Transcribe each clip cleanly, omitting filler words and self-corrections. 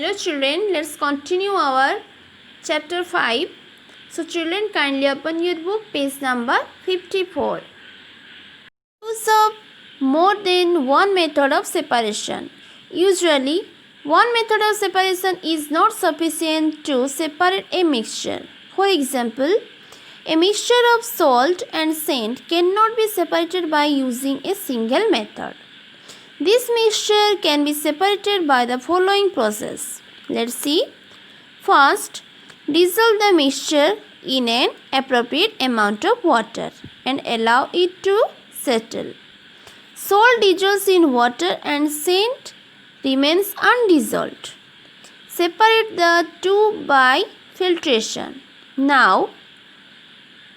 Hello children, let's continue our chapter 5. So children, kindly open your book, page number 54. Use of more than one method of separation. Usually, one method of separation is not sufficient to separate a mixture. For example, a mixture of salt and sand cannot be separated by using a single method. This mixture can be separated by the following process. Let's see. First, dissolve the mixture in an appropriate amount of water and allow it to settle. Salt dissolves in water and sand remains undissolved. Separate the two by filtration. Now,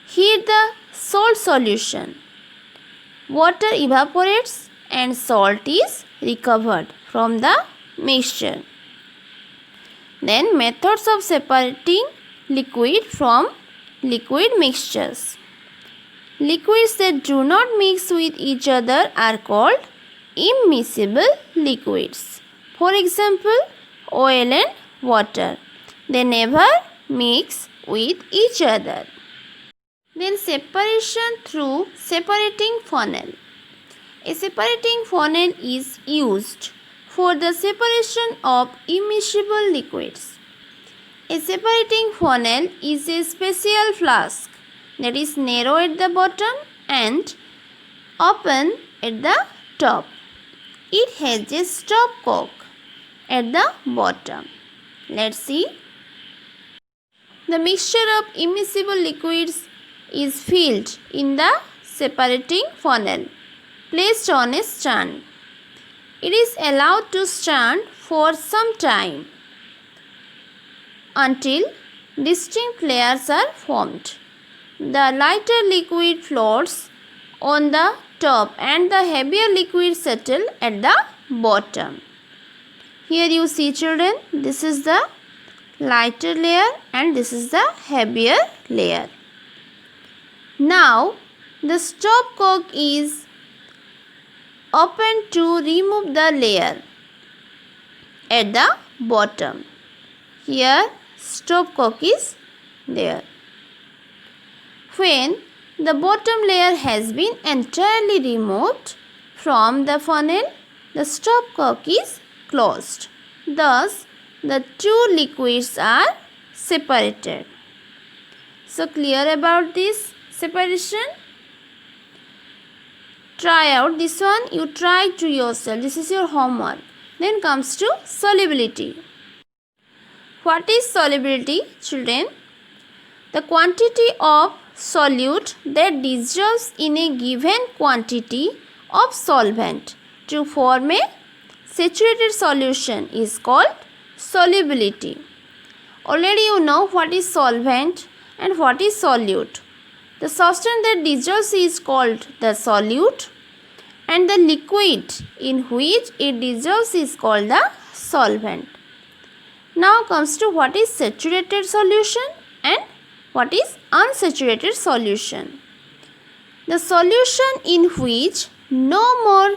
heat the salt solution. Water evaporates and salt is recovered from the mixture. Then methods of separating liquid from liquid mixtures. Liquids that do not mix with each other are called immiscible liquids. For example, oil and water. They never mix with each other. Then separation through separating funnel. A separating funnel is used for the separation of immiscible liquids. A separating funnel is a special flask that is narrow at the bottom and open at the top. It has a stopcock at the bottom. Let's see. The mixture of immiscible liquids is filled in the separating funnel, placed on a stand. It is allowed to stand for some time until distinct layers are formed. The lighter liquid floats on the top and the heavier liquid settle at the bottom. Here you see children, this is the lighter layer and this is the heavier layer. Now the stopcock is open to remove the layer at the bottom. Here stopcock is there. When the bottom layer has been entirely removed from the funnel, the stopcock is closed. Thus, the two liquids are separated. So, clear about this separation? Try out this one. You try to yourself. This is your homework. Then comes to solubility. What is solubility, children? The quantity of solute that dissolves in a given quantity of solvent to form a saturated solution is called solubility. Already you know what is solvent and what is solute. The substance that dissolves is called the solute and the liquid in which it dissolves is called the solvent. Now comes to what is saturated solution and what is unsaturated solution. The solution in which no more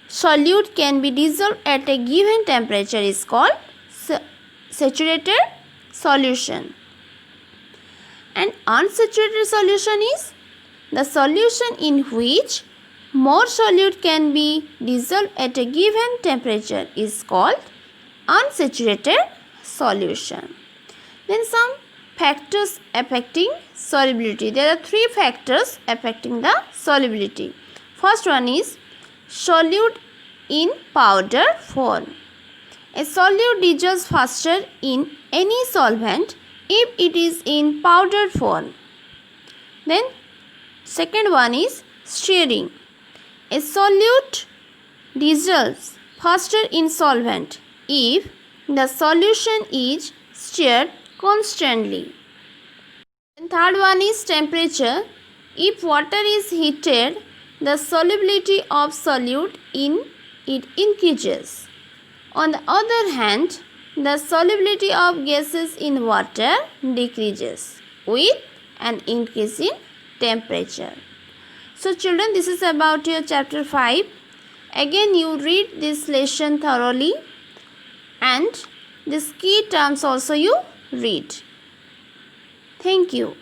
solute can be dissolved at a given temperature is called saturated solution. And unsaturated solution is the solution in which more solute can be dissolved at a given temperature is called unsaturated solution. Then some factors affecting solubility. There are three factors affecting the solubility. First one is solute in powder form. A solute dissolves faster in any solvent if it is in powdered form. Then second one is stirring. A solute dissolves faster in solvent if the solution is stirred constantly. And third one is temperature. If water is heated, the solubility of solute in it increases. On the other hand, the solubility of gases in water decreases with an increase in temperature. So children, this is about your chapter 5. Again you read this lesson thoroughly and These key terms also you read. Thank you.